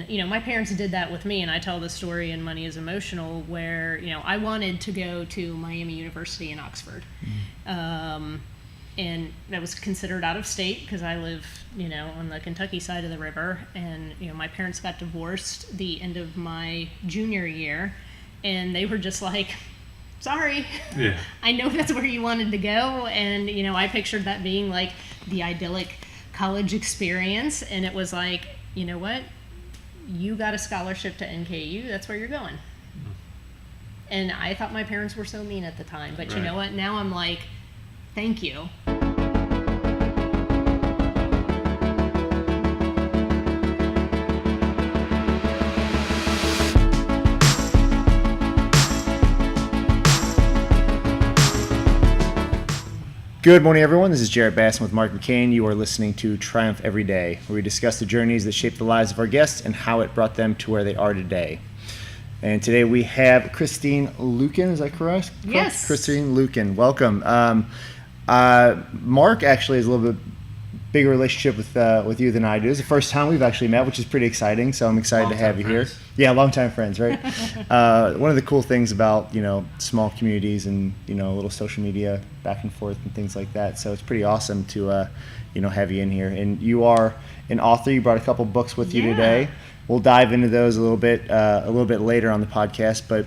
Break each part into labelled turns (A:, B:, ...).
A: My parents did that with me, and I tell the story in Money is Emotional where, I wanted to go to Miami University in Oxford. And that was considered out of state because I live, on the Kentucky side of the river. And, my parents got divorced the end of my junior year, and they were just like, sorry,
B: Yeah.
A: I know that's where you wanted to go. And, I pictured that being like the idyllic college experience. And it was like, you know what? You got a scholarship to NKU. That's where you're going. And I thought my parents were so mean at the time. But you know what? Now I'm like, thank you.
C: Good morning, everyone. This is Jarrett Basson with Mark McCain. You are listening to Triumph Every Day, where we discuss the journeys that shape the lives of our guests and how it brought them to where they are today. And today we have Christine Luken. Is that correct?
A: Yes.
C: Christine Luken. Welcome. Mark actually has a little bit bigger relationship with you than I do. It's the first time we've actually met, which is pretty exciting. So I'm excited to have you here. Yeah, longtime friends, right? One of the cool things about small communities and a little social media back and forth and things like that. So it's pretty awesome to have you in here. And you are an author. You brought a couple books with you today. We'll dive into those a little bit later on the podcast, but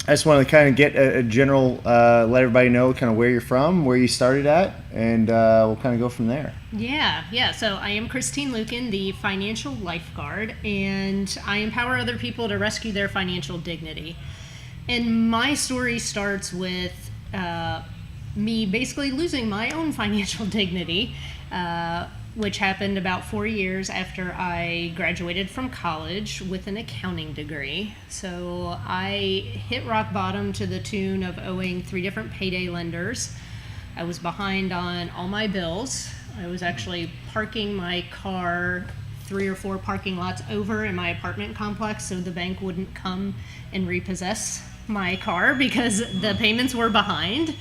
C: I just wanted to kind of get a general, let everybody know kind of where you're from, where you started at, and we'll kind of go from there.
A: Yeah. So I am Christine Luken, the Financial Lifeguard, and I empower other people to rescue their financial dignity. And my story starts with me basically losing my own financial dignity, which happened about 4 years after I graduated from college with an accounting degree. So I hit rock bottom to the tune of owing 3 different payday lenders. I was behind on all my bills. I was actually parking my car 3 or 4 parking lots over in my apartment complex so the bank wouldn't come and repossess my car because the payments were behind.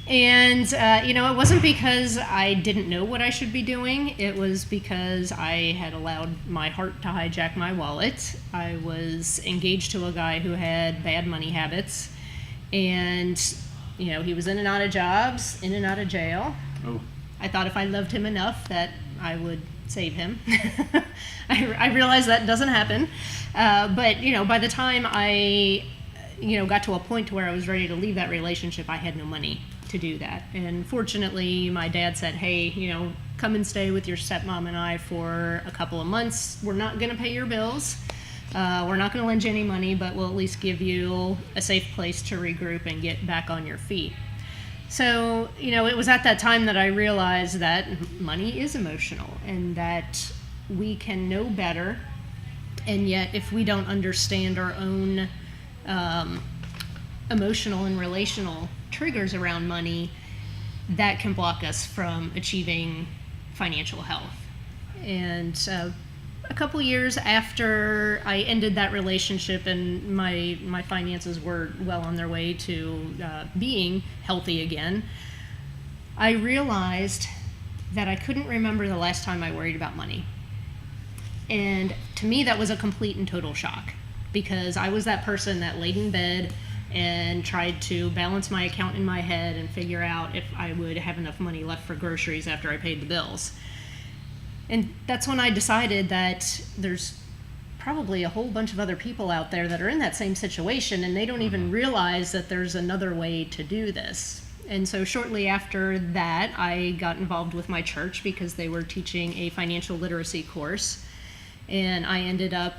A: And, it wasn't because I didn't know what I should be doing. It was because I had allowed my heart to hijack my wallet. I was engaged to a guy who had bad money habits. And, he was in and out of jobs, in and out of jail.
B: Oh.
A: I thought if I loved him enough that I would save him. I realized that doesn't happen. But, by the time I, got to a point to where I was ready to leave that relationship, I had no money to do that. And fortunately, my dad said, hey, come and stay with your stepmom and I for a couple of months. We're not going to pay your bills. We're not going to lend you any money, but we'll at least give you a safe place to regroup and get back on your feet. So, it was at that time that I realized that money is emotional and that we can know better. And yet, if we don't understand our own emotional and relational triggers around money, that can block us from achieving financial health. And a couple years after I ended that relationship and my finances were well on their way to being healthy again, I realized that I couldn't remember the last time I worried about money. And to me, that was a complete and total shock because I was that person that laid in bed and tried to balance my account in my head and figure out if I would have enough money left for groceries after I paid the bills. And that's when I decided that there's probably a whole bunch of other people out there that are in that same situation and they don't even realize that there's another way to do this. And so shortly after that, I got involved with my church because they were teaching a financial literacy course. And I ended up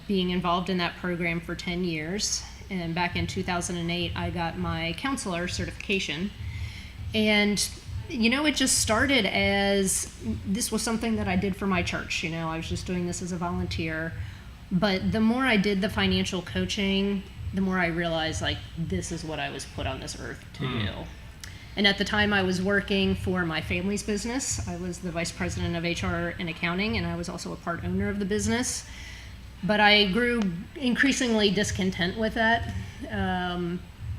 A: being involved in that program for 10 years. And back in 2008, I got my counselor certification. And, it just started as this was something that I did for my church. I was just doing this as a volunteer. But the more I did the financial coaching, the more I realized, this is what I was put on this earth to do. And at the time, I was working for my family's business. I was the vice president of HR and accounting, and I was also a part owner of the business. But I grew increasingly discontent with that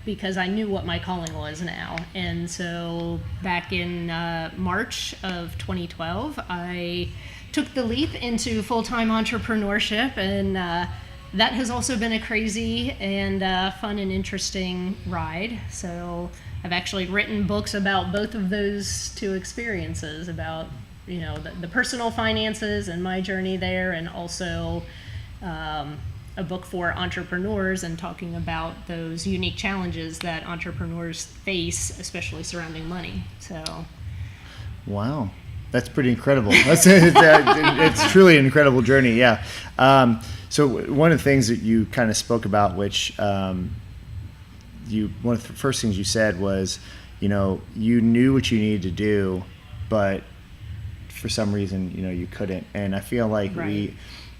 A: because I knew what my calling was now. And so back in March of 2012, I took the leap into full-time entrepreneurship, and that has also been a crazy and fun and interesting ride. So I've actually written books about both of those two experiences, about the personal finances and my journey there, and also a book for entrepreneurs and talking about those unique challenges that entrepreneurs face, especially surrounding money. So,
C: wow, that's pretty incredible. It's truly an incredible journey. Yeah. So one of the things that you kind of spoke about, which one of the first things you said was, you knew what you needed to do, but for some reason, you couldn't. And I feel like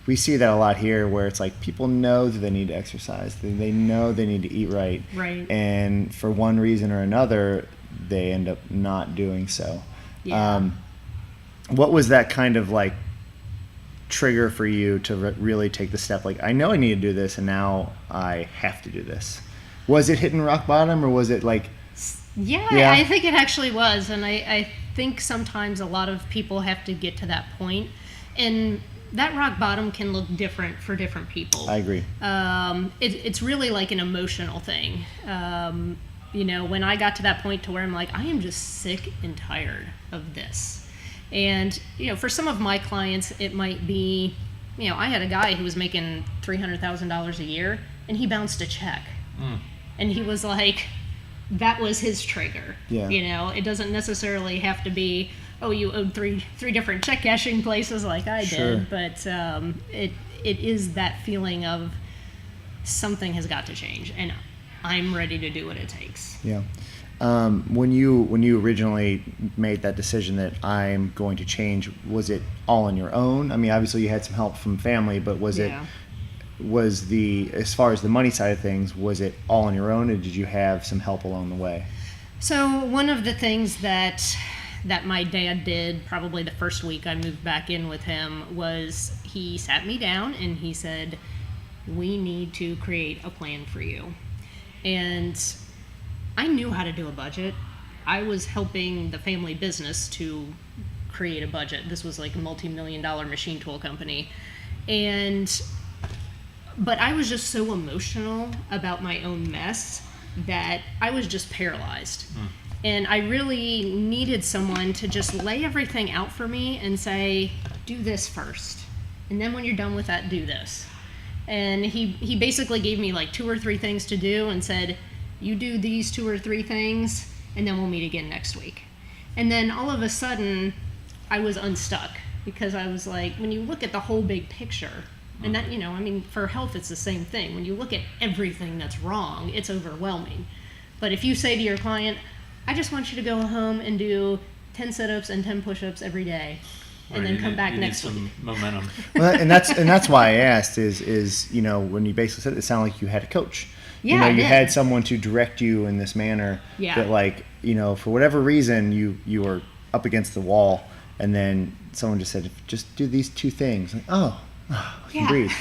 C: we see that a lot here, where it's like people know that they need to exercise, they know they need to eat right, and for one reason or another, they end up not doing so. Yeah. What was that kind of like trigger for you to really take the step? Like, I know I need to do this, and now I have to do this. Was it hitting rock bottom, or was it like?
A: Yeah. I think it actually was, and I think sometimes a lot of people have to get to that point, and that rock bottom can look different for different people.
C: I agree.
A: It's really like an emotional thing. When I got to that point to where I'm like, I am just sick and tired of this. And, for some of my clients, it might be, I had a guy who was making $300,000 a year, and he bounced a check. And he was like, that was his trigger. Yeah. It doesn't necessarily have to be, oh, you owed three different check cashing places like I did, but it is that feeling of something has got to change, and I'm ready to do what it takes. Yeah.
C: When you originally made that decision that I'm going to change, was it all on your own? I mean, obviously you had some help from family, but as far as the money side of things, was it all on your own, or did you have some help along the way?
A: So one of the things that my dad did probably the first week I moved back in with him was he sat me down and he said, we need to create a plan for you. And I knew how to do a budget. I was helping the family business to create a budget. This was like a multi-million-dollar machine tool company. But I was just so emotional about my own mess that I was just paralyzed. And I really needed someone to just lay everything out for me and say, do this first. And then when you're done with that, do this. And he basically gave me like 2 or 3 things to do and said, you do these 2 or 3 things, and then we'll meet again next week. And then all of a sudden, I was unstuck, because I was like, when you look at the whole big picture, and that, for health, it's the same thing. When you look at everything that's wrong, it's overwhelming. But if you say to your client, I just want you to go home and do 10 sit-ups and 10 push-ups every day, and then come back next week.
B: Some momentum.
C: Well, and that's why I asked is when you basically said it sounded like you had a coach.
A: Yeah,
C: you had someone to direct you in this manner. Yeah. That for whatever reason you were up against the wall, and then someone just said, just do these 2 things. Like, I can breathe.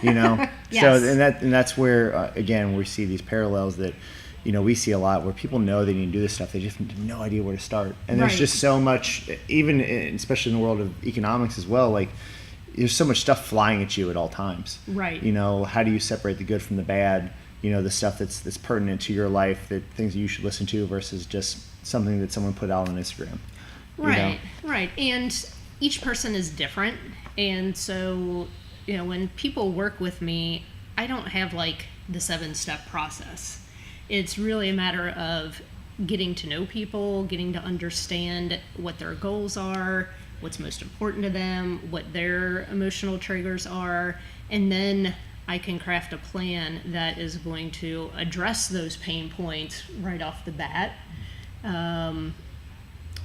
C: Yes. So and that's where again we see these parallels that we see a lot, where people know they need to do this stuff, they just have no idea where to start. And there's just so much, even especially in the world of economics as well, like there's so much stuff flying at you at all times.
A: Right.
C: How do you separate the good from the bad? The stuff that's pertinent to your life, that things that you should listen to versus just something that someone put out on Instagram.
A: Right. And each person is different. And so, when people work with me, I don't have like the 7-step process. It's really a matter of getting to know people, getting to understand what their goals are, what's most important to them, what their emotional triggers are, and then I can craft a plan that is going to address those pain points right off the bat. And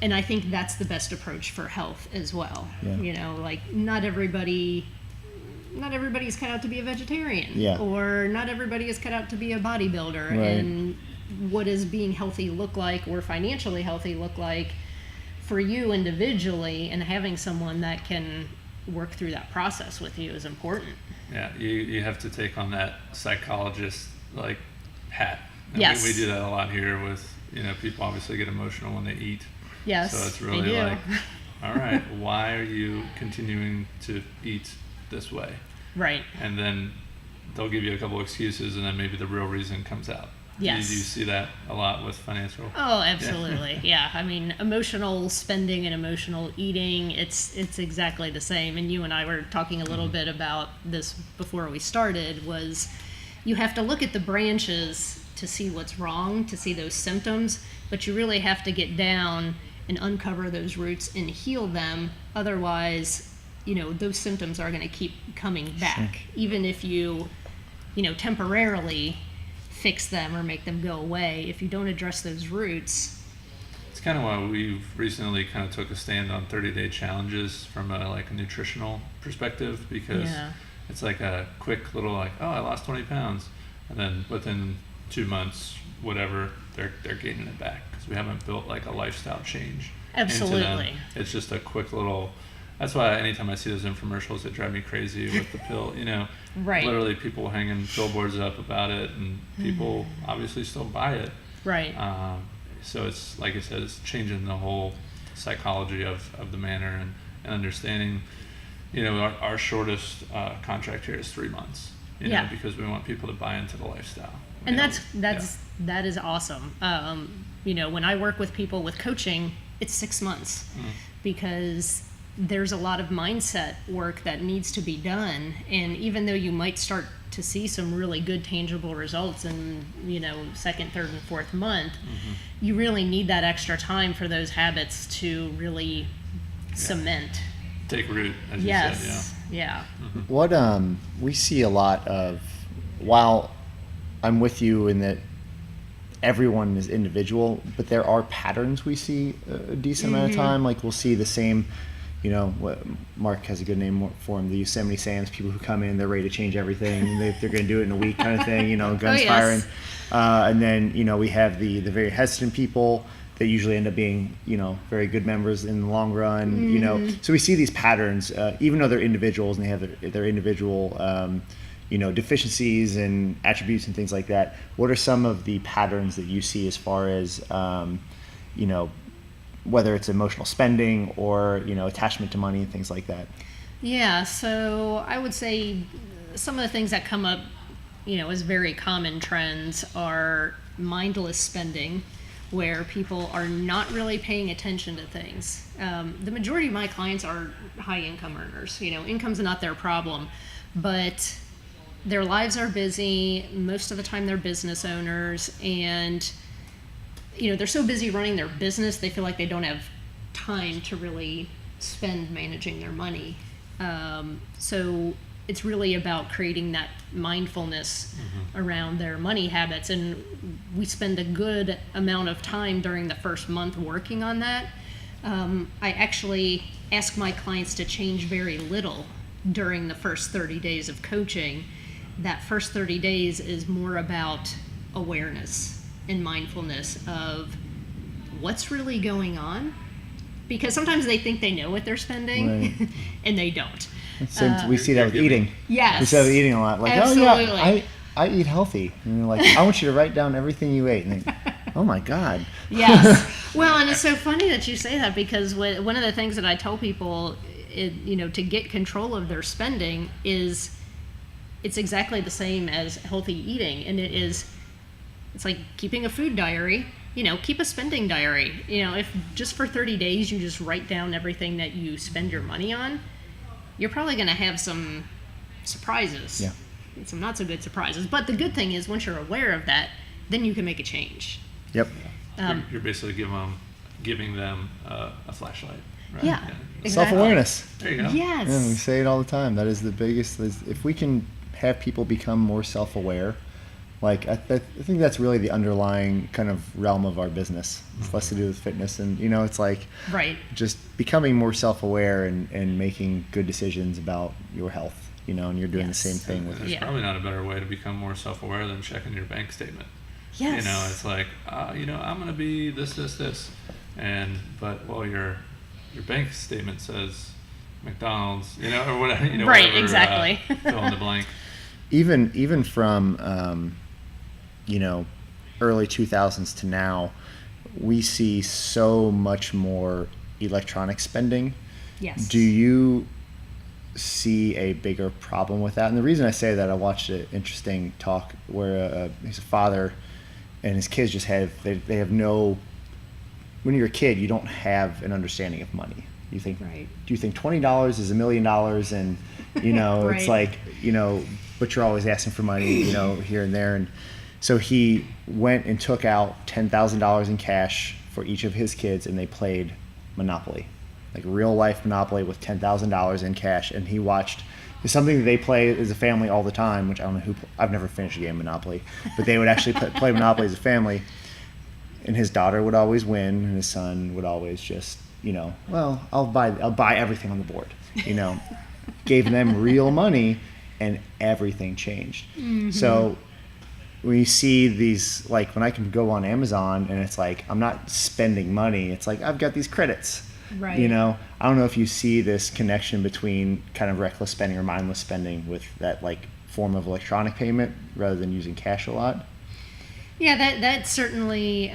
A: I think that's the best approach for health as well. Yeah. Not everybody's cut out to be a vegetarian, or not everybody is cut out to be a bodybuilder. Right. And what does being healthy look like, or financially healthy look like for you individually, and having someone that can work through that process with you is important.
B: Yeah, you have to take on that psychologist hat. And
A: yes.
B: We do that a lot here with, people obviously get emotional when they eat.
A: Yes,
B: so it's really all right, why are you continuing to eat this way?
A: Right.
B: And then they'll give you a couple excuses, and then maybe the real reason comes out.
A: Yes.
B: Do you see that a lot with financial?
A: Oh, absolutely. Yeah. I mean, emotional spending and emotional eating, it's exactly the same. And you and I were talking a little bit about this before we started, was you have to look at the branches to see what's wrong, to see those symptoms, but you really have to get down and uncover those roots and heal them. Otherwise, those symptoms are going to keep coming back. Sure. Even if you temporarily fix them or make them go away, if you don't address those roots.
B: It's kind of why we've recently kind of took a stand on 30-day challenges from a nutritional perspective, because it's like a quick little I lost 20 pounds, and then within 2 months, whatever, they're gaining it back, because we haven't built a lifestyle change.
A: Absolutely.
B: Into them. It's just a quick little. That's why anytime I see those infomercials, it drives me crazy with the pill.
A: Right.
B: Literally people hanging billboards up about it, and people obviously still buy it.
A: Right.
B: So it's like I said, it's changing the whole psychology of the manner and understanding. Our shortest contract here is 3 months. Because we want people to buy into the lifestyle.
A: And that is awesome. When I work with people with coaching, it's 6 months, because there's a lot of mindset work that needs to be done. And even though you might start to see some really good tangible results in, second, third, and fourth month, you really need that extra time for those habits to really cement.
B: Take root, as you said,
A: Yeah.
C: What we see a lot of, while I'm with you in that everyone is individual, but there are patterns we see a decent amount of time. We'll see the same, what Mark has a good name for them, the Yosemite Sands, people who come in, they're ready to change everything, they're going to do it in a week kind of thing, guns firing. And then, we have the very hesitant people that usually end up being, very good members in the long run, So we see these patterns, even though they're individuals and they have their individual, deficiencies and attributes and things like that. What are some of the patterns that you see as far as, whether it's emotional spending or, attachment to money and things like that?
A: Yeah, so I would say some of the things that come up, as very common trends are mindless spending, where people are not really paying attention to things. The majority of my clients are high income earners. Income's not their problem, but their lives are busy. Most of the time they're business owners, and they're so busy running their business, they feel like they don't have time to really spend managing their money. So it's really about creating that mindfulness around their money habits. And we spend a good amount of time during the first month working on that. I actually ask my clients to change very little during the first 30 days of coaching. That first 30 days is more about awareness and mindfulness of what's really going on, because sometimes they think they know what they're spending, right. And they don't.
C: We see that with eating.
A: Yes.
C: We see that with eating a lot.
A: Absolutely.
C: I eat healthy. And you're like, I want you to write down everything you ate. And oh my God.
A: Yes. Well, and it's so funny that you say that, because one of the things that I tell people, to get control of their spending is, it's exactly the same as healthy eating. And it's like keeping a food diary. Keep a spending diary. If just for 30 days you just write down everything that you spend your money on, you're probably going to have some surprises. Yeah. Some not so good surprises. But the good thing is, once you're aware of that, then you can make a change.
C: Yep.
B: You're basically giving them a flashlight. Right?
A: Yeah. Exactly.
C: Self-awareness.
B: There you go.
A: Yes.
C: Yeah, we say it all the time. That is the biggest. If we can have people become more self-aware, I think that's really the underlying kind of realm of our business. It's less to do with fitness, and it's like
A: right.
C: Just becoming more self-aware and making good decisions about your health. And you're doing the same thing with it.
B: There's probably not a better way to become more self-aware than checking your bank statement.
A: Yes.
B: It's like, I'm going to be this, but your bank statement says McDonald's, or whatever.
A: Right.
B: Whatever,
A: exactly.
B: Fill in the blank.
C: Even from early 2000s to now, we see so much more electronic spending.
A: Yes.
C: Do you see a bigger problem with that? And the reason I say that, I watched an interesting talk where he's a father and his kids just they have no, when you're a kid, you don't have an understanding of money. You think,
A: Right.
C: do you think $20 is $1 million? And,
A: Right.
C: it's like, but you're always asking for money, here and there. And so he went and took out $10,000 in cash for each of his kids, and they played Monopoly, like real life Monopoly with $10,000 in cash. And he watched, it's something that they play as a family all the time, which I don't know I've never finished a game of Monopoly, but they would actually play Monopoly as a family. And his daughter would always win, and his son would always just, well, I'll buy everything on the board, gave them real money, and everything changed. Mm-hmm. So when you see these, like when I can go on Amazon and it's like, I'm not spending money, it's like, I've got these credits.
A: Right.
C: I don't know if you see this connection between kind of reckless spending or mindless spending with that like form of electronic payment rather than using cash a lot.
A: Yeah, that certainly,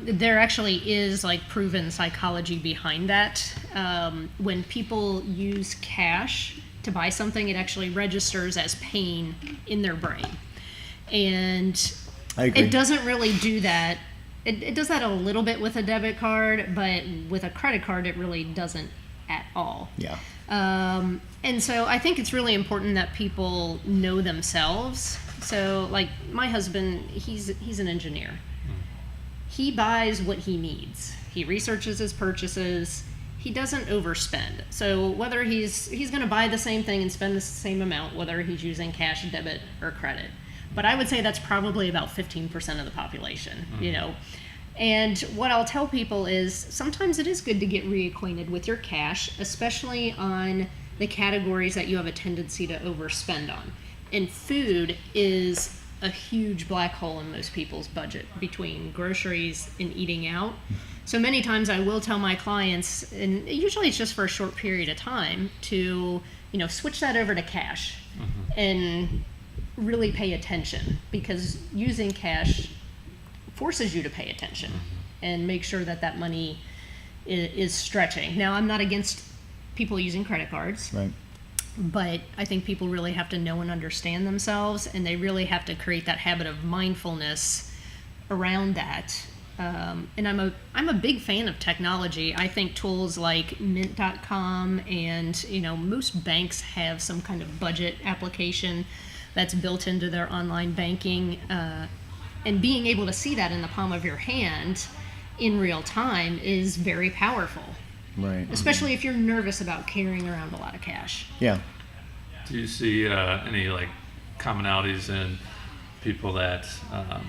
A: there actually is like proven psychology behind that. When people use cash to buy something, it actually registers as pain in their brain. And
C: I agree.
A: It doesn't really do that. It does that a little bit with a debit card, but with a credit card, it really doesn't at all.
C: Yeah.
A: And so I think it's really important that people know themselves. So like my husband, he's an engineer. He buys what he needs. He researches his purchases. He doesn't overspend. So whether he's going to buy the same thing and spend the same amount, whether he's using cash, debit, or credit. But I would say that's probably about 15% of the population, And what I'll tell people is sometimes it is good to get reacquainted with your cash, especially on the categories that you have a tendency to overspend on. And food is a huge black hole in most people's budget between groceries and eating out. So many times I will tell my clients, and usually it's just for a short period of time, to switch that over to cash and really pay attention, because using cash forces you to pay attention and make sure that money is stretching. Now, I'm not against people using credit cards.
C: Right.
A: But I think people really have to know and understand themselves, and they really have to create that habit of mindfulness around that. And I'm a big fan of technology. I think tools like Mint.com and most banks have some kind of budget application that's built into their online banking, and being able to see that in the palm of your hand in real time is very powerful.
C: Right.
A: Especially if you're nervous about carrying around a lot of cash.
C: Yeah.
B: Do you see any like commonalities in people that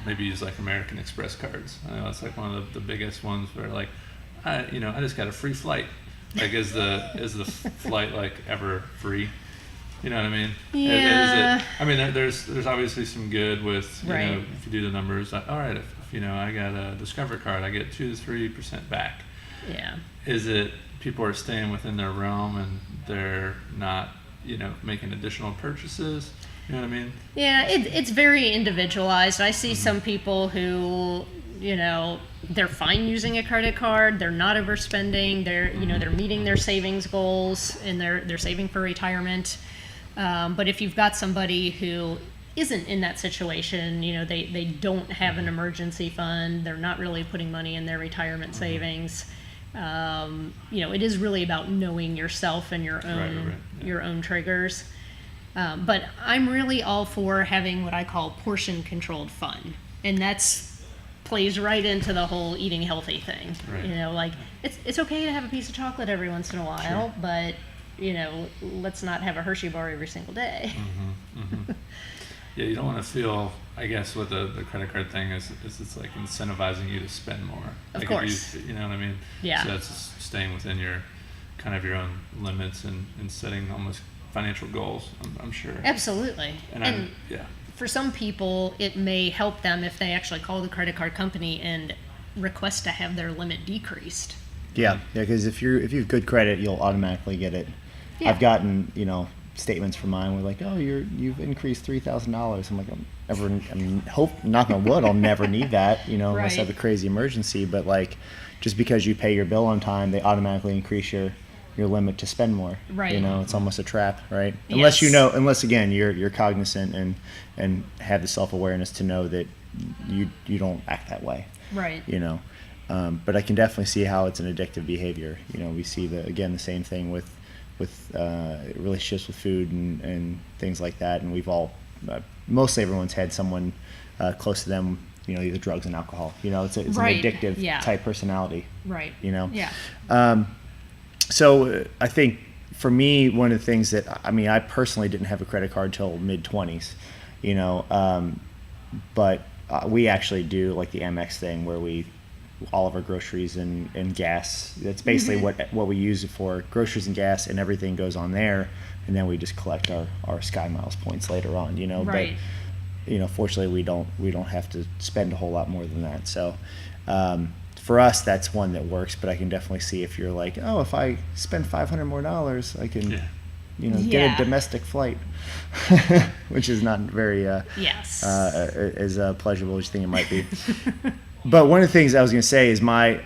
B: maybe use like American Express cards? I know it's like one of the biggest ones where like, I just got a free flight. Like, is the flight like ever free? You know what I mean?
A: Yeah.
B: There's obviously some good with
A: Right.
B: If you do the numbers. Like, all right, if I got a Discover card, I get 2 to 3% back.
A: Yeah.
B: Is it people are staying within their realm and they're not making additional purchases? You know what I mean?
A: Yeah, it's very individualized. I see some people who, they're fine using a credit card. They're not overspending. They're, they're meeting their savings goals and they're saving for retirement. But if you've got somebody who isn't in that situation, they don't have an emergency fund. They're not really putting money in their retirement savings. It is really about knowing yourself and your own
B: Right.
A: your own triggers. But I'm really all for having what I call portion controlled fun, and that's plays right into the whole eating healthy thing.
B: Right.
A: Like it's okay to have a piece of chocolate every once in a while,
B: Sure.
A: but let's not have a Hershey bar every single day.
B: Yeah, you don't want to feel, I guess, what the credit card thing is it's like incentivizing you to spend more.
A: Of
B: like
A: course.
B: You know what I mean?
A: Yeah.
B: So that's just staying within your own limits and setting almost financial goals, I'm sure.
A: Absolutely. And
B: yeah.
A: for some people, it may help them if they actually call the credit card company and request to have their limit decreased.
C: Yeah, because if you have good credit, you'll automatically get it.
A: Yeah.
C: I've gotten statements from mine were like, oh, you've increased $3,000. I'm like, knock on wood, I'll never need that, unless I have a crazy emergency. But like, just because you pay your bill on time, they automatically increase your limit to spend more.
A: Right.
C: It's almost a trap, right?
A: Yes.
C: Unless again you're cognizant and have the self-awareness to know that you don't act that way.
A: Right.
C: But I can definitely see how it's an addictive behavior. We see the same thing with relationships with food and things like that. And we've all, mostly everyone's had someone close to them, either drugs and alcohol. It's an addictive type personality.
A: Right.
C: Yeah. So I think for me, one of the things that, I personally didn't have a credit card till mid-20s, but we actually do like the Amex thing where all of our groceries and gas, that's basically what we use it for, groceries and gas, and everything goes on there, and then we just collect our Sky Miles points later on,
A: Right.
C: But fortunately we don't have to spend a whole lot more than that. So for us, that's one that works, but I can definitely see if you're like, oh, if I spend $500 more, I can get a domestic flight, which is not very
A: yes.
C: as pleasurable as you think it might be. But one of the things I was going to say is my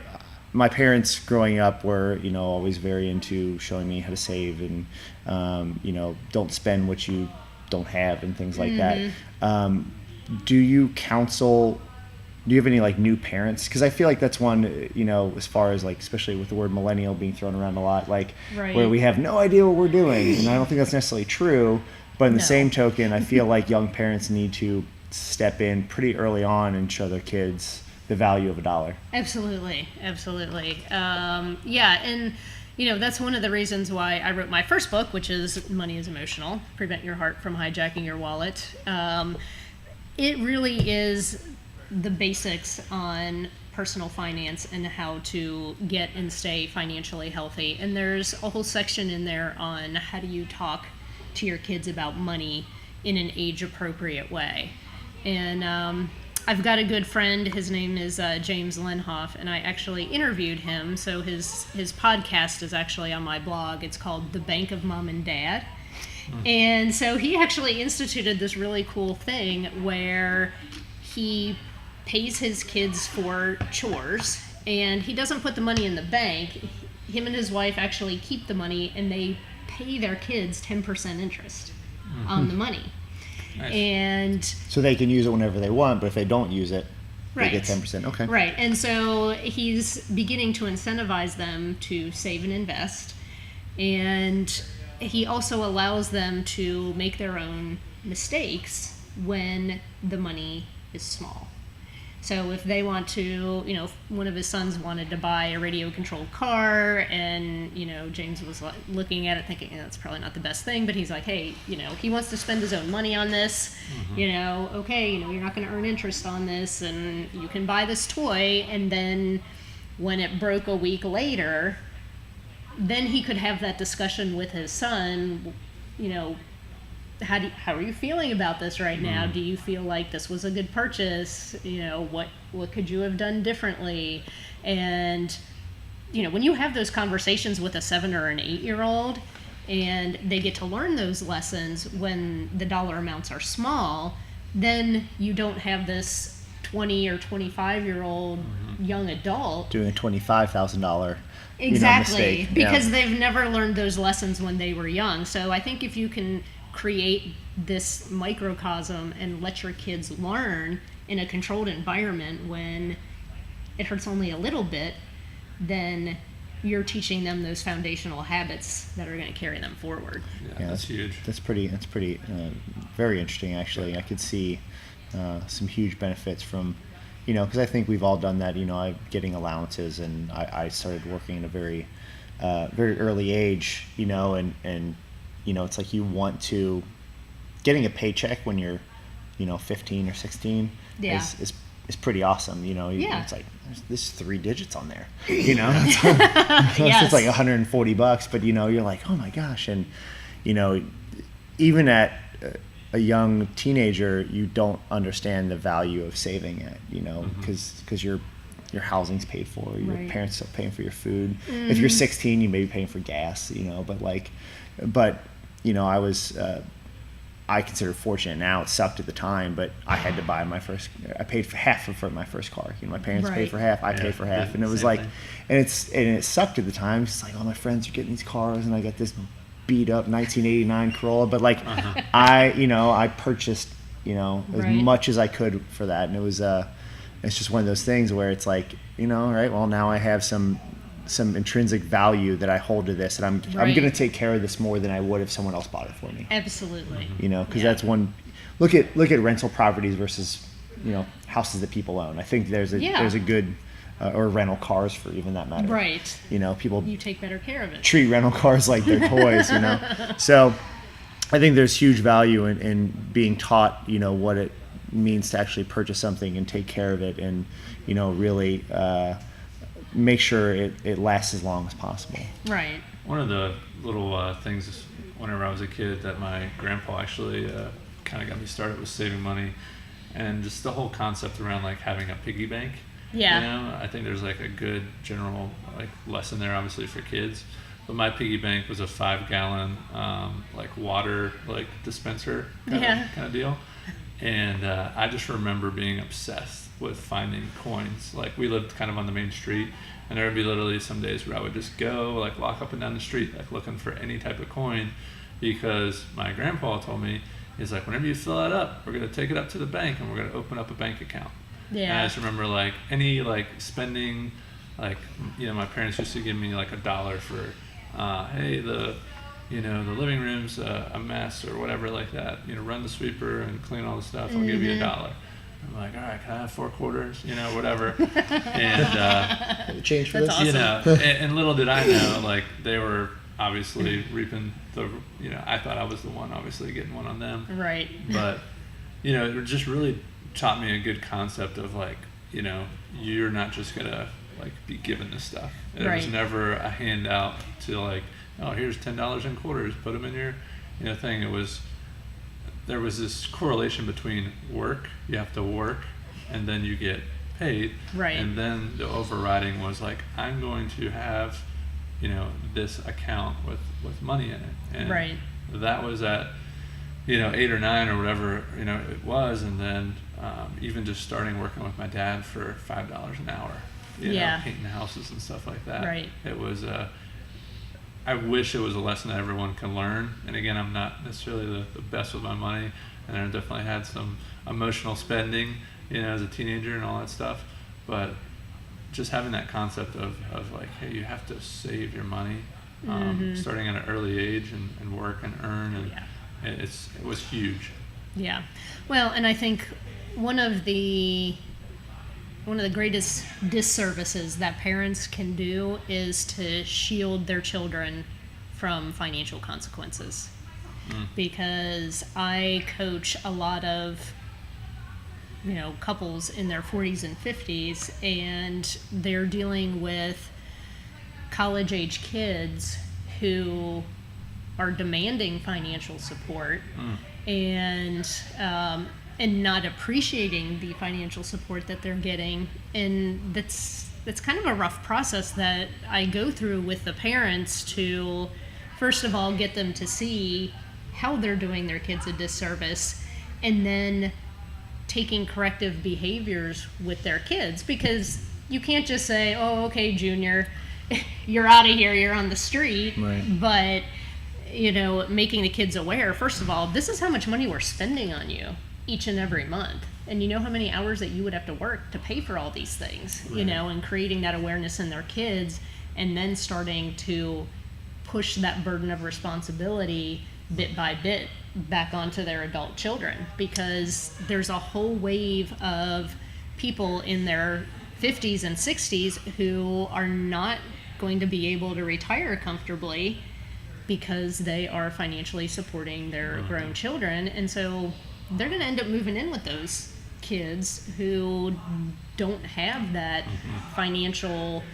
C: parents growing up were, always very into showing me how to save and, don't spend what you don't have and things like that. Do you have any like new parents? Because I feel like that's one, as far as like, especially with the word millennial being thrown around a lot, like where we have no idea what we're doing. And I don't think that's necessarily true. But in the same token, I feel like young parents need to step in pretty early on and show their kids the value of $1.
A: Absolutely. Yeah. And, that's one of the reasons why I wrote my first book, which is Money is Emotional, Prevent Your Heart from Hijacking Your Wallet. It really is the basics on personal finance and how to get and stay financially healthy. And there's a whole section in there on how do you talk to your kids about money in an age-appropriate way. And I've got a good friend, his name is James Lenhoff, and I actually interviewed him. So his podcast is actually on my blog. It's called The Bank of Mom and Dad. And so he actually instituted this really cool thing where he pays his kids for chores, and he doesn't put the money in the bank. Him and his wife actually keep the money, and they pay their kids 10% interest on the money.
B: Nice.
A: And
C: so they can use it whenever they want, but if they don't use it, they get 10%. Okay.
A: Right. And so he's beginning to incentivize them to save and invest. And he also allows them to make their own mistakes when the money is small. So if they want to, if one of his sons wanted to buy a radio-controlled car, and, James was looking at it thinking, that's probably not the best thing, but he's like, hey, he wants to spend his own money on this, okay, you're not going to earn interest on this, and you can buy this toy, and then when it broke a week later, then he could have that discussion with his son, how are you feeling about this right now? Do you feel like this was a good purchase? What could you have done differently? And, when you have those conversations with a 7 or an 8-year-old and they get to learn those lessons when the dollar amounts are small, then you don't have this 20 or 25-year-old young adult
C: doing a $25,000
A: exactly
C: mistake.
A: Because they've never learned those lessons when they were young. So I think if you can create this microcosm and let your kids learn in a controlled environment when it hurts only a little bit, then you're teaching them those foundational habits that are going to carry them forward.
B: Yeah, that's huge.
C: That's pretty very interesting, actually. I could see some huge benefits from, because I think we've all done that, I'm getting allowances, and I started working at a very early age, and it's like you want to, getting a paycheck when you're, 15 or 16 is pretty awesome. It's like, there's 3 digits on there,
A: Yes.
C: It's like $140, but you're like, oh my gosh. And, even at a young teenager, you don't understand the value of saving it, because your housing's paid for, your parents are paying for your food. If you're 16, you may be paying for gas, but I was I consider fortunate now. It sucked at the time, but I had to buy I paid for half for my first car. My parents paid for half, I paid for half, and it was like, and it sucked at the time. It's like, all my friends are getting these cars, and I got this beat up 1989 Corolla. But like, I purchased, as much as I could for that, and it was it's just one of those things where it's like, right, well, now I have some intrinsic value that I hold to this, and I'm going to take care of this more than I would if someone else bought it for me.
A: Absolutely.
C: Because that's one. Look at rental properties versus houses that people own. I think there's a good or rental cars for even that matter.
A: Right.
C: People
A: you take better care of it.
C: Treat rental cars like they're toys. So I think there's huge value in being taught what it means to actually purchase something and take care of it, and really make sure it lasts as long as possible.
A: Right.
B: One of the little things whenever I was a kid that my grandpa actually kind of got me started was saving money, and just the whole concept around like having a piggy bank.
A: Yeah.
B: I think there's like a good general like lesson there, obviously for kids. But my piggy bank was a 5-gallon like water like dispenser kind of deal, and I just remember being obsessed with finding coins. Like, we lived kind of on the main street, and there would be literally some days where I would just go like walk up and down the street like looking for any type of coin, because my grandpa told me, he's like, whenever you fill that up, we're going to take it up to the bank and we're going to open up a bank account. And I just remember like any like spending, like my parents used to give me like $1 for hey, the living room's a mess or whatever like that, run the sweeper and clean all the stuff, I'll give you $1. I'm like, all right, can I have 4 quarters, whatever. And
C: change for
A: that's
C: this,
A: awesome.
B: And little did I know, like, they were obviously reaping the, I thought I was the one obviously getting one on them.
A: Right.
B: But it just really taught me a good concept of like, you're not just gonna like be given this stuff. It was never a handout to like, oh, here's $10 in quarters, put them in your thing. There was this correlation between work, you have to work, and then you get paid.
A: Right.
B: And then the overriding was like, I'm going to have, this account with money in it. And that was at, 8 or 9 or whatever, it was. And then even just starting working with my dad for $5 an hour, painting houses and stuff like that.
A: Right.
B: It was I wish it was a lesson that everyone can learn. And again, I'm not necessarily the best with my money, and I definitely had some emotional spending, as a teenager and all that stuff. But just having that concept of like, hey, you have to save your money, starting at an early age and work and earn, and it was huge.
A: Yeah. Well, and I think one of the greatest disservices that parents can do is to shield their children from financial consequences. Because I coach a lot of, couples in their 40s and 50s, and they're dealing with college-age kids who are demanding financial support and not appreciating the financial support that they're getting. And that's kind of a rough process that I go through with the parents to, first of all, get them to see how they're doing their kids a disservice, and then taking corrective behaviors with their kids, because you can't just say, oh, okay, Junior, you're out of here, you're on the street.
C: Right.
A: But, making the kids aware, first of all, this is how much money we're spending on you each and every month. And you know how many hours that you would have to work to pay for all these things, and creating that awareness in their kids, and then starting to push that burden of responsibility bit by bit back onto their adult children, because there's a whole wave of people in their 50s and 60s who are not going to be able to retire comfortably because they are financially supporting their grown children. And so they're going to end up moving in with those kids who don't have that financial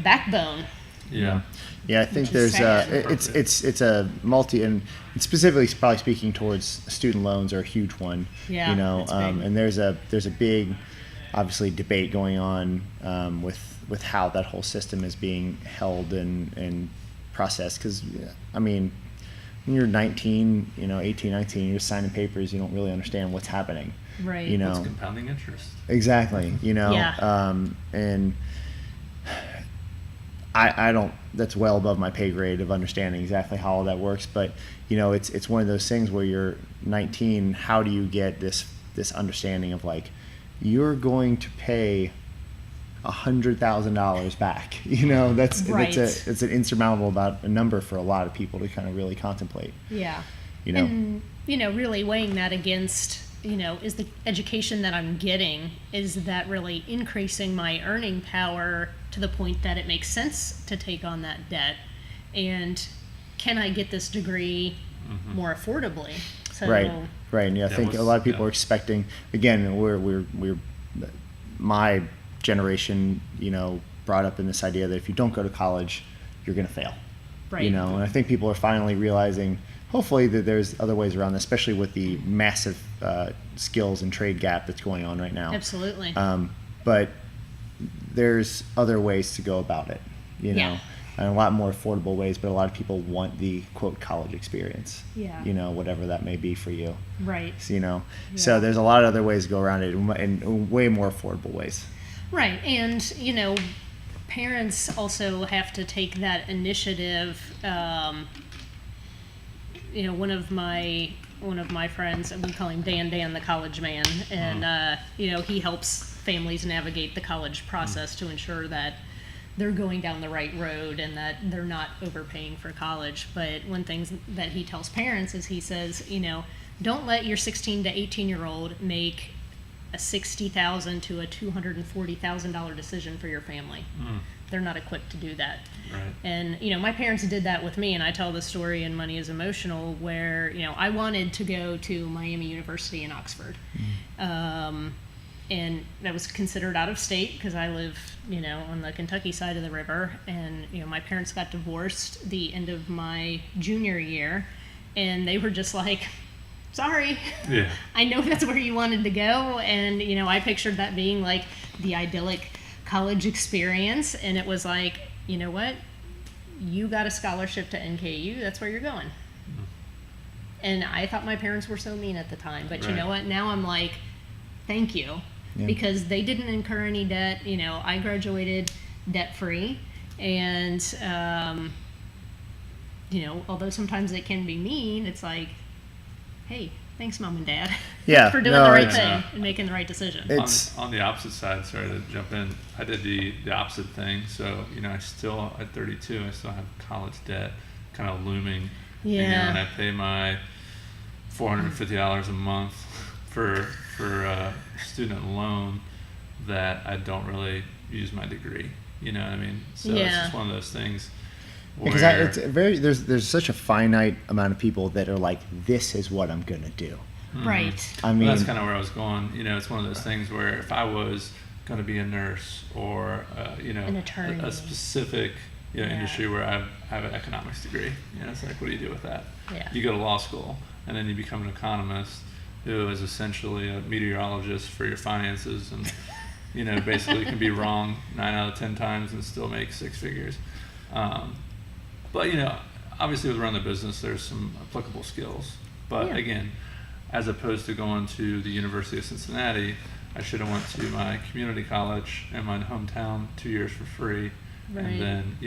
A: backbone.
C: Yeah, I think there's it's a multi, and specifically probably speaking towards student loans are a huge one.
A: Yeah,
C: and there's a big, obviously, debate going on with how that whole system is being held and processed. Because when you're 19, 18, 19, you're signing papers, you don't really understand what's happening.
A: Right.
B: It's compounding interest.
C: Exactly.
A: Yeah.
C: And I don't, that's well above my pay grade of understanding exactly how all that works. But, it's one of those things where you're 19, how do you get this understanding of like, you're going to pay $100,000 back,
A: Right.
C: it's an insurmountable a number for a lot of people to kind of really contemplate.
A: Yeah. And, really weighing that against, is the education that I'm getting, is that really increasing my earning power to the point that it makes sense to take on that debt? And can I get this degree more affordably? So,
C: right. And I think a lot of people are expecting, again, we're my generation, brought up in this idea that if you don't go to college, you're going to fail.
A: Right.
C: And I think people are finally realizing, hopefully, that there's other ways around this, especially with the massive skills and trade gap that's going on right now.
A: Absolutely.
C: But there's other ways to go about it,
A: Yeah.
C: and a lot more affordable ways, but a lot of people want the quote college experience.
A: Yeah.
C: Whatever that may be for you.
A: Right.
C: So, so there's a lot of other ways to go around it, and way more affordable ways.
A: Right. And, parents also have to take that initiative. One of my friends, we call him Dan the college man, and he helps families navigate the college process to ensure that they're going down the right road and that they're not overpaying for college. But one thing that he tells parents is, he says, don't let your 16 to 18-year-old make a $60,000 to a $240,000 decision for your family. They're not equipped to do that.
B: Right.
A: And, my parents did that with me, and I tell the story in Money is Emotional where, I wanted to go to Miami University in Oxford. And that was considered out of state because I live, on the Kentucky side of the river. And, my parents got divorced the end of my junior year, and they were just like, sorry.
B: Yeah.
A: I know that's where you wanted to go. And, I pictured that being like the idyllic college experience. And it was like, you know what? You got a scholarship to NKU. That's where you're going. And I thought my parents were so mean at the time. But you know what? Now I'm like, thank you. Yeah. Because they didn't incur any debt. I graduated debt-free. And, although sometimes it can be mean, it's like, hey, thanks, Mom and Dad, for doing the right thing and making the right decision.
B: On the opposite side, sorry to jump in, I did the opposite thing. So, I still, at 32, I still have college debt kind of looming.
A: Yeah.
B: And I pay my $450 a month for a student loan that I don't really use my degree. You know what I mean? So it's just one of those things.
C: Because it's there's such a finite amount of people that are like, this is what I'm gonna do.
A: Right.
C: I mean,
B: that's kind of where I was going. It's one of those things where if I was going to be a nurse or
A: an attorney,
B: a specific industry where I have an economics degree, it's like, what do you do with that?
A: Yeah.
B: You go to law school and then you become an economist who is essentially a meteorologist for your finances, and basically can be wrong 9 out of 10 times and still make six figures. But obviously with running the business, there's some applicable skills. But again, as opposed to going to the University of Cincinnati, I should have went to my community college in my hometown 2 years for free.
A: Right.
B: And then,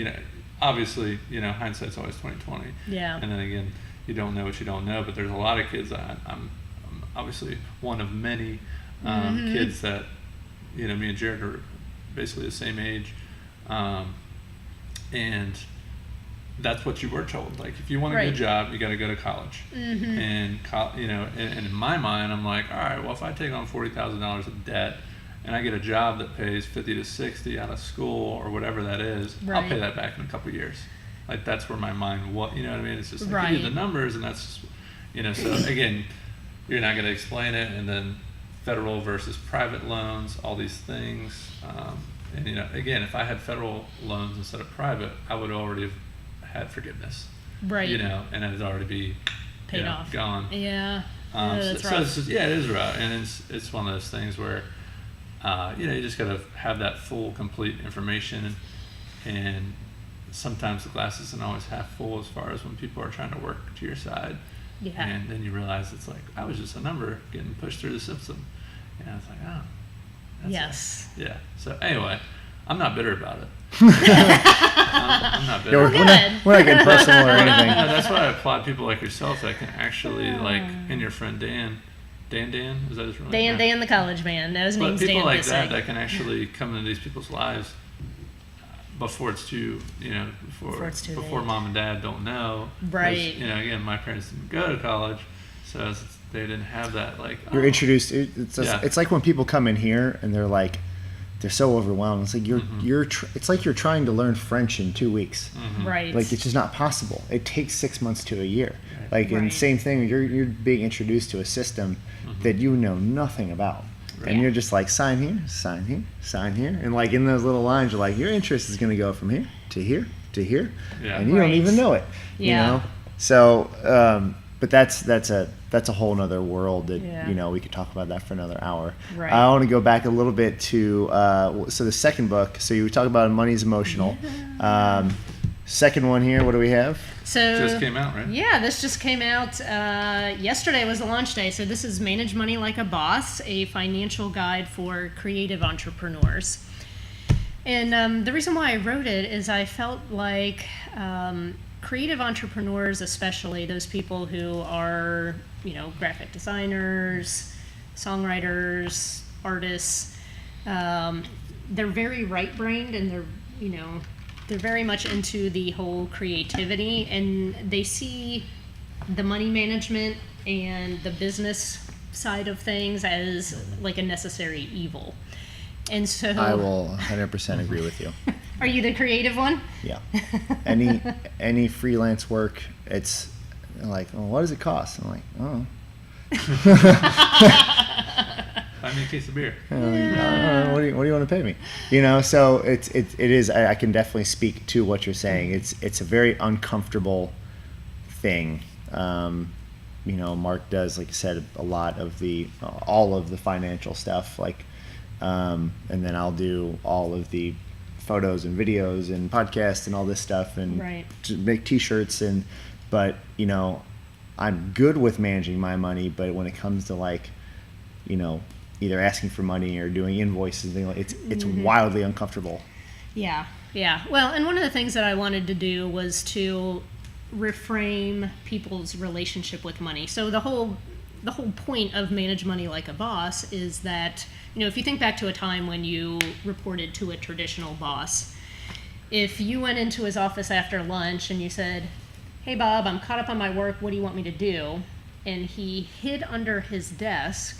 B: obviously, hindsight's always 20/20.
A: Yeah.
B: And then again, you don't know what you don't know. But there's a lot of kids I'm obviously one of many kids that, me and Jared are basically the same age, and that's what you were told. Like, if you want a good job, you got to go to college. And and in my mind, I'm like, all right, well, if I take on $40,000 of debt and I get a job that pays 50 to 60 out of school or whatever that is, I'll pay that back in a couple of years. Like, that's where my mind, you know what I mean? It's just like, you do the numbers, and that's just, so again, you're not going to explain it, and then federal versus private loans, all these things. And again, if I had federal loans instead of private, I would already have had forgiveness,
A: right?
B: And it'd already be
A: paid off,
B: gone.
A: Yeah.
B: That's rough. So it is rough, and it's one of those things where you just gotta have that full, complete information, and sometimes the glass isn't always half full as far as when people are trying to work to your side.
A: Yeah.
B: And then you realize it's like, I was just a number getting pushed through the system. And it's like, oh.
A: Yes.
B: Yeah. So anyway, I'm not bitter about it. I'm not bitter.
C: Yeah, we're not getting personal or anything.
B: No, that's why I applaud people like yourself that can actually, like, and your friend Dan, is that his real name?
A: Dan the college man. No, his name's Dan.
B: But people like
A: Bissig.
B: that can actually come into these people's lives before it's too, before mom and dad don't know.
A: Right.
B: Again, my parents didn't go to college, so they didn't have that, like.
C: You're introduced. It's like when people come in here and they're like, they're so overwhelmed. It's like it's like you're trying to learn French in 2 weeks.
B: Mm-hmm.
A: Right.
C: Like, it's just not possible. It takes 6 months to a year.
B: Right.
C: Like, and
A: Right.
C: same thing. You're being introduced to a system that you know nothing about.
B: Right.
C: And you're just like, sign here, sign here, sign here. And like in those little lines, you're like, your interest is going to go from here to here to here.
B: Yeah.
C: And you don't
A: Right.
C: even know it.
A: Yeah.
C: You know? So, but that's a whole nother world that,
A: Yeah.
C: we could talk about that for another hour.
A: Right.
C: I want to go back a little bit to, so the second book, so you talk about Money's Emotional. Second one here, what do we have?
A: So
B: Just came out, right?
A: Yeah, this just came out. Yesterday was the launch day. So this is Manage Money Like a Boss, a financial guide for creative entrepreneurs. And the reason why I wrote it is I felt like creative entrepreneurs, especially those people who are, graphic designers, songwriters, artists, they're very right-brained, and they're very much into the whole creativity, and they see the money management and the business side of things as like a necessary evil. And so
C: I will 100% agree with you.
A: Are you the creative one?
C: Yeah. Any freelance work, it's like, oh, what does it cost? I'm like, oh.
B: Buy me a case of beer.
C: What do you want to pay me? So it is. I can definitely speak to what you're saying. It's a very uncomfortable thing. Mark does, like I said, a lot of all of the financial stuff, like, and then I'll do all of the photos and videos and podcasts and all this stuff, and
A: Right.
C: to make T-shirts, but I'm good with managing my money, but when it comes to like, either asking for money or doing invoices, it's wildly uncomfortable.
A: Yeah. Well, and one of the things that I wanted to do was to reframe people's relationship with money. So the whole point of Manage Money Like a Boss is that, if you think back to a time when you reported to a traditional boss, if you went into his office after lunch and you said, "Hey Bob, I'm caught up on my work, what do you want me to do?" and he hid under his desk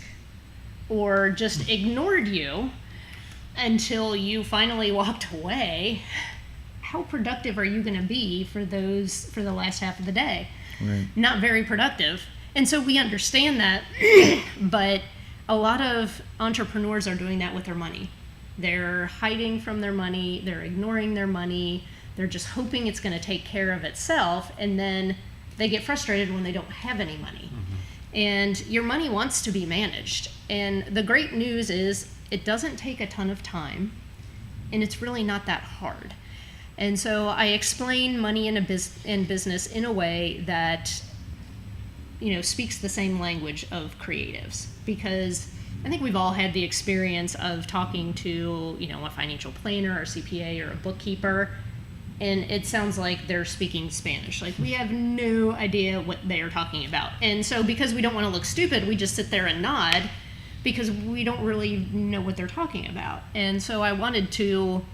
A: or just ignored you until you finally walked away, how productive are you going to be for the last half of the day?
C: Right.
A: Not very productive. And so we understand that, but a lot of entrepreneurs are doing that with their money. They're hiding from their money, they're ignoring their money, they're just hoping it's going to take care of itself, and then they get frustrated when they don't have any money. And your money wants to be managed. And the great news is it doesn't take a ton of time, and it's really not that hard. And so I explain money in business in a way that speaks the same language of creatives, because I think we've all had the experience of talking to a financial planner or CPA or a bookkeeper, and it sounds like they're speaking Spanish. Like, we have no idea what they are talking about. And so because we don't want to look stupid, we just sit there and nod because we don't really know what they're talking about. And so I wanted to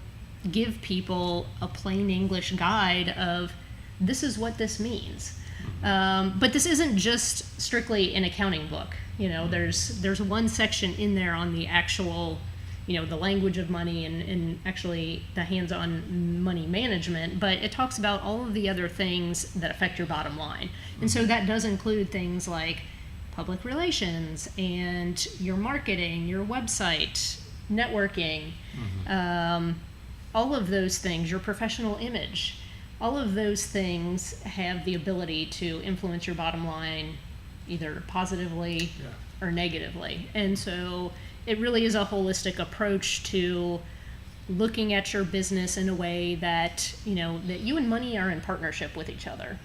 A: give people a plain English guide of, this is what this means. But this isn't just strictly an accounting book. There's one section in there on the actual, the language of money and actually the hands-on money management, but it talks about all of the other things that affect your bottom line. And so that does include things like public relations and your marketing, your website, networking, all of those things, your professional image. All of those things have the ability to influence your bottom line either positively or negatively. And so it really is a holistic approach to looking at your business in a way that, that you and money are in partnership with each other.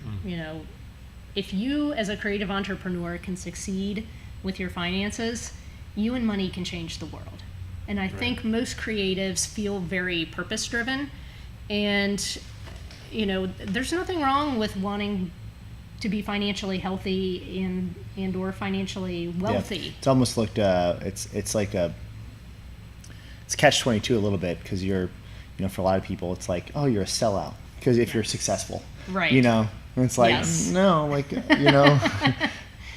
A: If you as a creative entrepreneur can succeed with your finances, you and money can change the world. And I think most creatives feel very purpose driven, and there's nothing wrong with wanting to be financially healthy and or financially wealthy.
C: Yeah. It's almost looked it's like it's catch-22 a little bit, because you're for a lot of people it's like, oh, you're a sellout because if you're successful,
A: right?
C: And it's like, no, like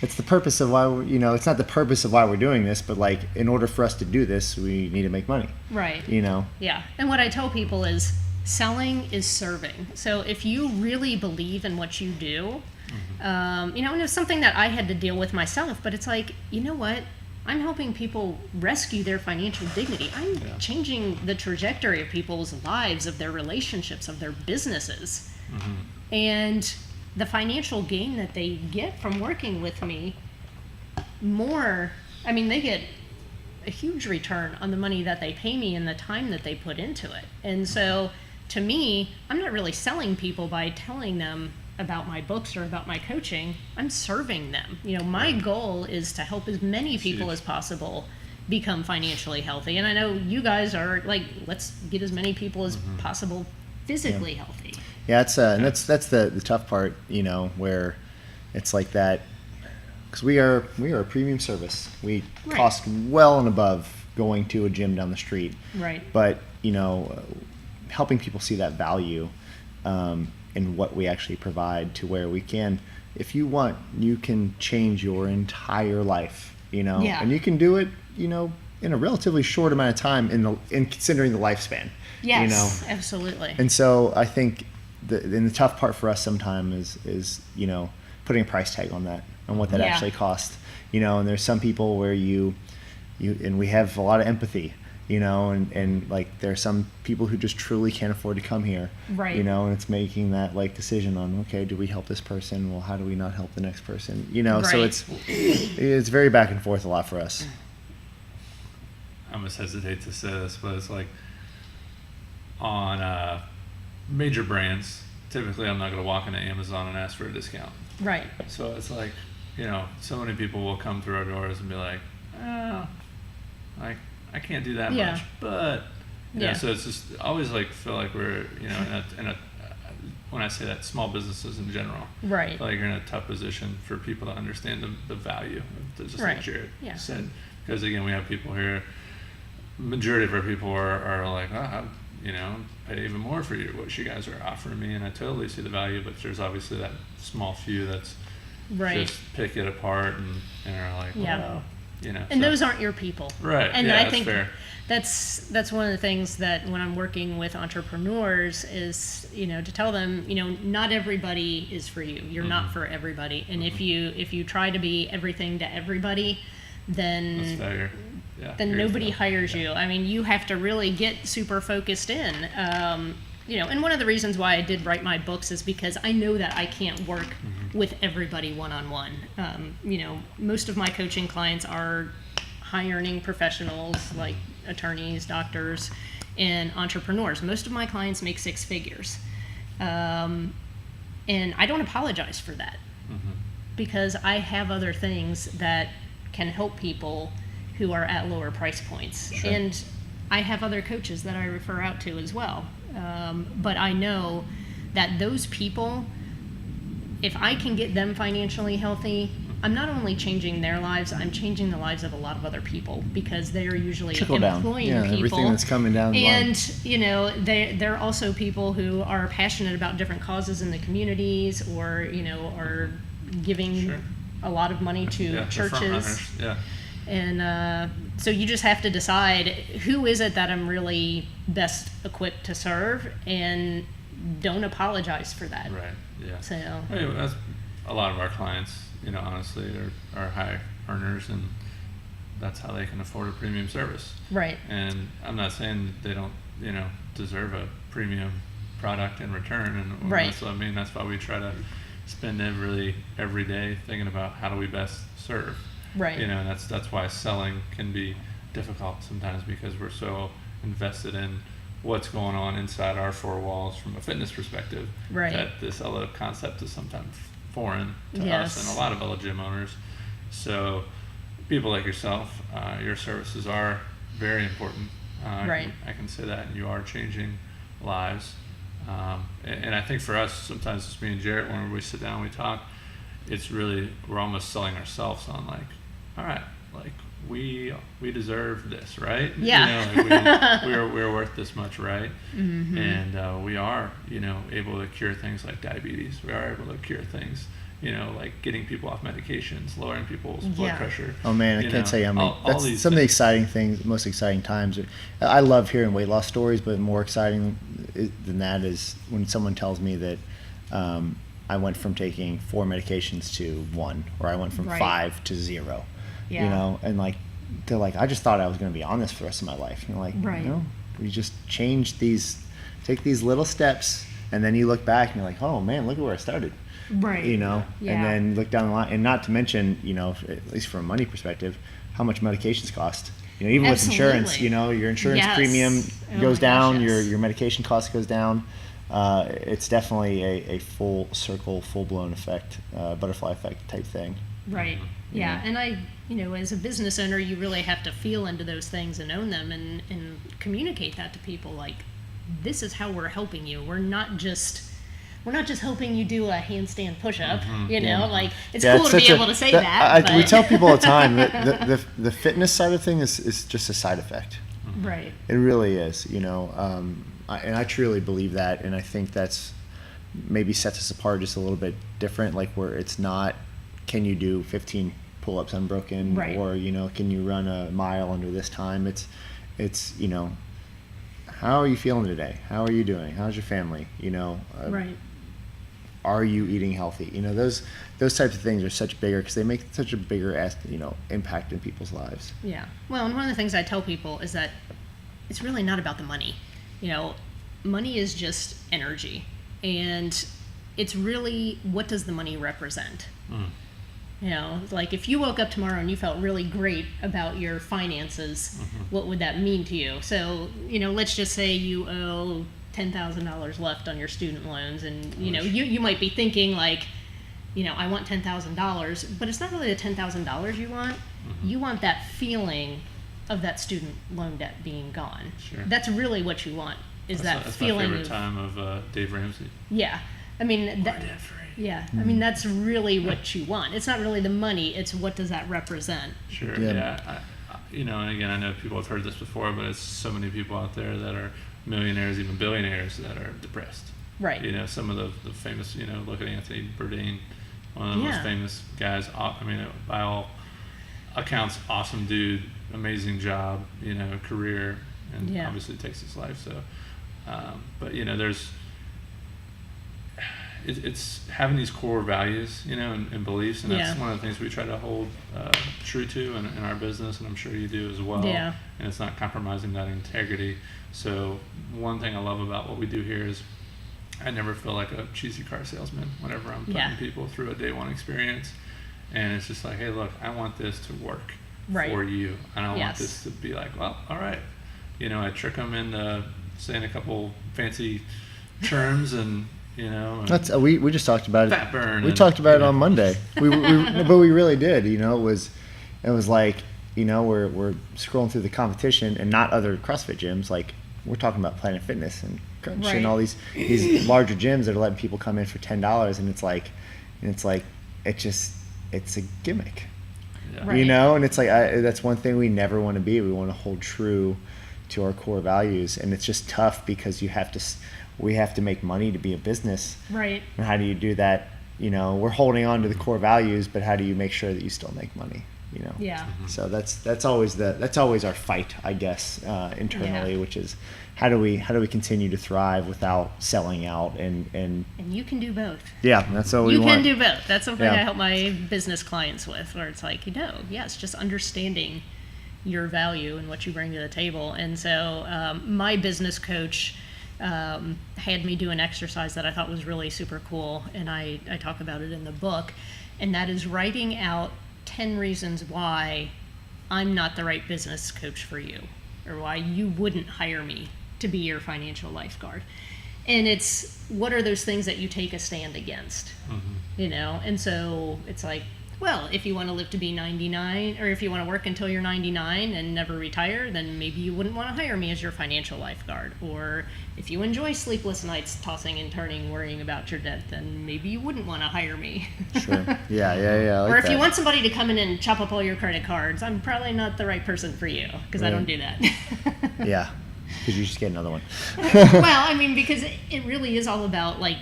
C: it's the purpose of why it's not the purpose of why we're doing this, but like in order for us to do this, we need to make money,
A: right?
C: Yeah.
A: And what I tell people is selling is serving. So if you really believe in what you do, and it's something that I had to deal with myself, but it's like, you know what? I'm helping people rescue their financial dignity. I'm changing the trajectory of people's lives, of their relationships, of their businesses. And the financial gain that they get from working with me, they get a huge return on the money that they pay me and the time that they put into it. And so to me, I'm not really selling people by telling them about my books or about my coaching. I'm serving them. My goal is to help as many people as possible become financially healthy. And I know you guys are like, let's get as many people as possible physically healthy.
C: Yeah, that's the tough part, where it's like that, because we are a premium service. We cost well and above going to a gym down the street.
A: Right.
C: But helping people see that value in what we actually provide, to where we can, if you want, you can change your entire life, and you can do it, in a relatively short amount of time in considering the lifespan.
A: Yes, absolutely.
C: And so I think the tough part for us sometimes is putting a price tag on that, on what that actually costs. And there's some people where you and we have a lot of empathy, and like there are some people who just truly can't afford to come here,
A: right?
C: And it's making that like decision on, okay, do we help this person? Well, how do we not help the next person? So it's very back and forth a lot for us.
B: I almost hesitate to say this, but it's like on major brands, typically I'm not going to walk into Amazon and ask for a discount.
A: Right.
B: So it's like, so many people will come through our doors and be like, I can't do that much, but so it's just I always like feel like we're in a when I say that, small businesses in general,
A: right? I
B: feel like you're in a tough position for people to understand the value, just like Jared said, because again we have people here. Majority of our people are like, pay even more for what you guys are offering me, and I totally see the value, but there's obviously that small few that's just pick it apart and are like, well,
A: and those aren't your people,
B: right?
A: And I think
B: fair.
A: That's one of the things that when I'm working with entrepreneurs is to tell them not everybody is for you. You're not for everybody, and if you try to be everything to everybody, then nobody hires you. I mean, you have to really get super focused in. And one of the reasons why I did write my books is because I know that I can't work with everybody one-on-one. Most of my coaching clients are high-earning professionals like attorneys, doctors, and entrepreneurs. Most of my clients make six figures. And I don't apologize for that because I have other things that can help people who are at lower price points.
C: Sure.
A: And I have other coaches that I refer out to as well. But I know that those people, if I can get them financially healthy, I'm not only changing their lives, I'm changing the lives of a lot of other people because they are usually employing people.
C: Everything that's coming down the line.
A: And they're also people who are passionate about different causes in the communities, or are giving a lot of money to churches. And so you just have to decide who is it that I'm really best equipped to serve, and don't apologize for that.
B: Right. Yeah.
A: So
B: that's a lot of our clients. Honestly, are high earners, and that's how they can afford a premium service.
A: Right.
B: And I'm not saying they don't, deserve a premium product in return. And that's what I mean. That's why we try to spend every day thinking about how do we best serve.
A: Right.
B: And that's why selling can be difficult sometimes, because we're so invested in what's going on inside our four walls from a fitness perspective.
A: Right.
B: That this other concept is sometimes foreign to
A: Yes.
B: us and a lot of other gym owners. So people like yourself, your services are very important.
A: Right.
B: I can say that, and you are changing lives. And I think for us, sometimes it's me and Jarrett, when we sit down and we talk, it's really, we're almost selling ourselves on like, all right, like we deserve this, right?
A: Yeah.
B: You know, like we're worth this much, right?
A: Mm-hmm.
B: And we are, you know, able to cure things like diabetes. We are able to cure things, you know, like getting people off medications, lowering people's blood pressure.
C: Oh man, I
B: you
C: can't
B: know,
C: tell you how many.
B: all
C: That's
B: these
C: some of the
B: things.
C: exciting things, most exciting times. I love hearing weight loss stories, but more exciting than that is when someone tells me that I went from taking 4 medications to 1, or I went from
A: Right.
C: 5 to 0.
A: Yeah.
C: You know, and like they're like, I just thought I was going to be on this for the rest of my life. And you're like,
A: Right.
C: no, we just change these, take these little steps, and then you look back and you're like, oh man, look at where I started.
A: Right.
C: You know,
A: Yeah.
C: and then look down the line, and not to mention, you know, at least from a money perspective, how much medications cost. You know, even with insurance,
A: Absolutely.
C: you know, your insurance
A: Yes.
C: premium
A: Oh
C: goes
A: my gosh,
C: down,
A: yes.
C: your medication cost goes down. It's definitely a full circle, full blown effect, butterfly effect type thing.
A: Right. Yeah. And as a business owner, you really have to feel into those things and own them and communicate that to people. Like, this is how we're helping you. We're not just helping you do a handstand push-up. You know, like it's cool to be able to say that.
C: We
A: but-
C: tell people all the time that the fitness side of things is just a side effect.
A: Right.
C: It really is, you know, and I truly believe that, and I think that's maybe sets us apart just a little bit different, like where it's not, can you do 15 pull-ups unbroken,
A: Right.
C: or, you know, can you run a mile under this time? It's you know, how are you feeling today? How are you doing? How's your family? You know,
A: Right.
C: are you eating healthy? You know, those types of things are such bigger because they make such a bigger, you know, impact in people's lives.
A: Yeah. Well, and one of the things I tell people is that it's really not about the money. You know, money is just energy. And it's really, what does the money represent? You know, like if you woke up tomorrow and you felt really great about your finances, what would that mean to you? So, you know, let's just say you owe $10,000 left on your student loans, and, you know, you might be thinking like, you know, I want $10,000, but it's not really the $10,000 you want. You want that feeling of that student loan debt being gone.
B: Sure.
A: That's really what you want, is that
B: That's
A: feeling
B: my favorite
A: of,
B: time of Dave Ramsey.
A: yeah. I mean, that,
B: Debt free.
A: yeah, I mean, that's really what you want. It's not really the money, it's what does that represent.
B: Sure.
C: Yeah.
B: Yeah. You know, and again, I know people have heard this before, but it's so many people out there that are millionaires, even billionaires, that are depressed.
A: Right.
B: You know, some of the famous, you know, look at Anthony Bourdain, one of the
A: Yeah.
B: most famous guys. I mean, by all accounts, awesome dude, amazing job, you know, career, and
A: Yeah.
B: obviously takes his life. So, but you know, it's having these core values, you know, and beliefs, and that's
A: Yeah.
B: one of the things we try to hold true to in our business, and I'm sure you do as well.
A: Yeah.
B: And it's not compromising that integrity. So one thing I love about what we do here is I never feel like a cheesy car salesman whenever I'm putting
A: Yeah.
B: people through a day one experience. And it's just like, hey, look, I want this to work
A: Right.
B: for you. I don't want
A: Yes.
B: this to be like, well, all right. You know, I trick them into saying a couple fancy terms, and, you know, and
C: That's we just talked about it.
B: fat burn.
C: We
B: and,
C: talked about
B: you
C: it
B: know.
C: on Monday. But we really did. You know, it was like, you know, we're scrolling through the competition and not other CrossFit gyms. Like, we're talking about Planet Fitness and Crunch
A: Right.
C: and all these larger gyms that are letting people come in for $10, and it's like it's a gimmick.
B: Yeah.
A: Right.
C: You know, and it's like that's one thing we never want to be. We want to hold true to our core values, and it's just tough because we have to make money to be a business.
A: Right.
C: And how do you do that? You know, we're holding on to the core values, but how do you make sure that you still make money? You know.
A: Yeah.
C: So that's always our fight, I guess, internally,
A: Yeah.
C: which is how do we continue to thrive without selling out and
A: And you can do both.
C: yeah, that's what we
A: You
C: want.
A: can do both. That's something
C: Yeah.
A: I help my business clients with, where it's like, you know, yes, just understanding your value and what you bring to the table. And so my business coach had me do an exercise that I thought was really super cool, and I talk about it in the book, and that is writing out 10 reasons why I'm not the right business coach for you, or why you wouldn't hire me to be your financial lifeguard. And it's, what are those things that you take a stand against? You know? And so it's like, well, if you want to live to be 99, or if you want to work until you're 99 and never retire, then maybe you wouldn't want to hire me as your financial lifeguard. Or if you enjoy sleepless nights, tossing and turning, worrying about your debt, then maybe you wouldn't want to hire me.
C: Sure. Yeah. I like
A: or if
C: that.
A: You want somebody to come in and chop up all your credit cards, I'm probably not the right person for you, because I don't do that.
C: Yeah, because you just get another one.
A: Well, I mean, because it really is all about, like,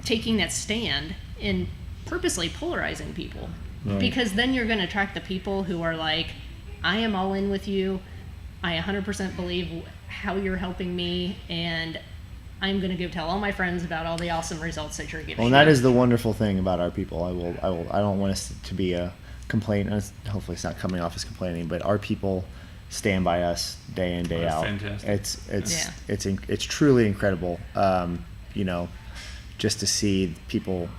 A: taking that stand and purposely polarizing people. Right. Because then you're going to attract the people who are like, I am all in with you, I 100% believe how you're helping me, and I'm going to go tell all my friends about all the awesome results that you're giving.
C: Well, and that is the wonderful thing about our people. I don't want us to be a complaint. Hopefully it's not coming off as complaining, but our people stand by us day in, day out.
B: Fantastic.
C: It's truly incredible. You know, just to see people,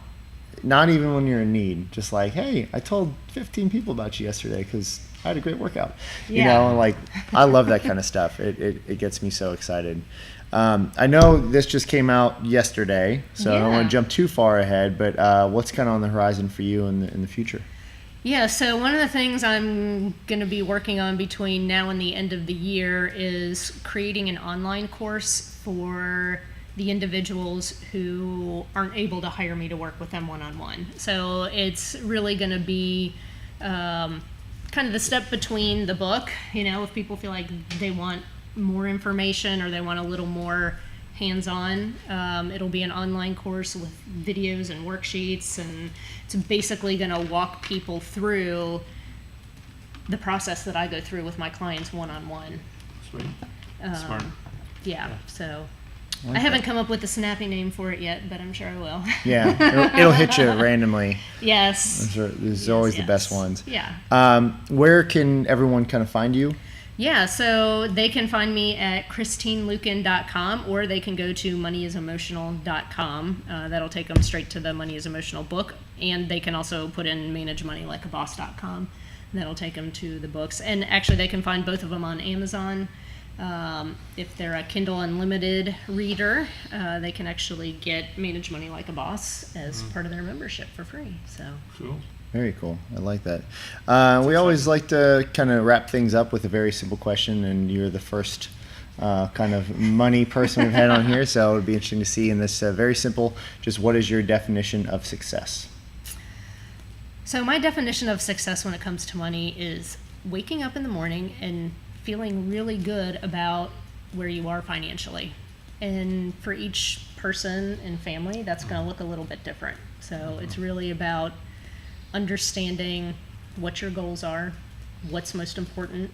C: not even when you're in need, just like, hey, I told 15 people about you yesterday because I had a great workout. Yeah. You know, and like, I love that kind of stuff. It gets me so excited. I know this just came out yesterday, so I don't want to jump too far ahead, but what's kind of on the horizon for you in the future?
A: Yeah, so one of the things I'm going to be working on between now and the end of the year is creating an online course for the individuals who aren't able to hire me to work with them one-on-one. So it's really going to be kind of the step between the book, you know, if people feel like they want more information or they want a little more hands-on. It'll be an online course with videos and worksheets, and it's basically going to walk people through the process that I go through with my clients one-on-one.
B: Sweet. Smart.
A: Yeah, so I haven't come up with a snappy name for it yet, but I'm sure I will.
C: Yeah, it'll hit you randomly.
A: Yes.
C: There's always the best ones.
A: Yeah.
C: Where can everyone kind of find you?
A: Yeah, so they can find me at ChristineLuken.com, or they can go to moneyisemotional.com. That'll take them straight to the Money is Emotional book, and they can also put in managemoneylikeaboss.com. That'll take them to the books. And actually, they can find both of them on Amazon. If they're a Kindle Unlimited reader, they can actually get Manage Money Like a Boss as part of their membership for free. So
B: cool.
C: Very cool. I like that. We always like to kind of wrap things up with a very simple question, and you're the first kind of money person we've had on here, so it would be interesting to see in this very simple, just what is your definition of success?
A: So my definition of success when it comes to money is waking up in the morning and feeling really good about where you are financially. And for each person and family, that's going to look a little bit different. So it's really about understanding what your goals are, what's most important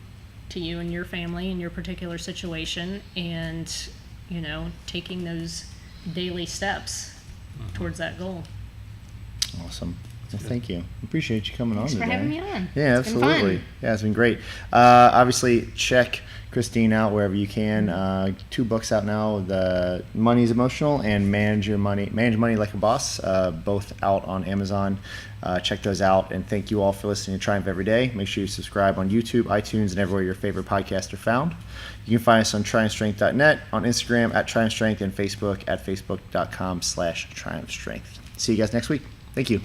A: to you and your family in your particular situation, and, you know, taking those daily steps towards that goal.
C: Awesome. Well, thank you. Appreciate you coming on today.
A: Thanks for having me on.
C: Yeah, absolutely. Yeah, it's been great. Obviously, check Christine out wherever you can. 2 books out now: The Money is Emotional and Manage Money Like a Boss. Both out on Amazon. Check those out. And thank you all for listening to Triumph Every Day. Make sure you subscribe on YouTube, iTunes, and everywhere your favorite podcasts are found. You can find us on TriumphStrength.net, on Instagram at TriumphStrength, and Facebook at Facebook.com/TriumphStrength. See you guys next week. Thank you.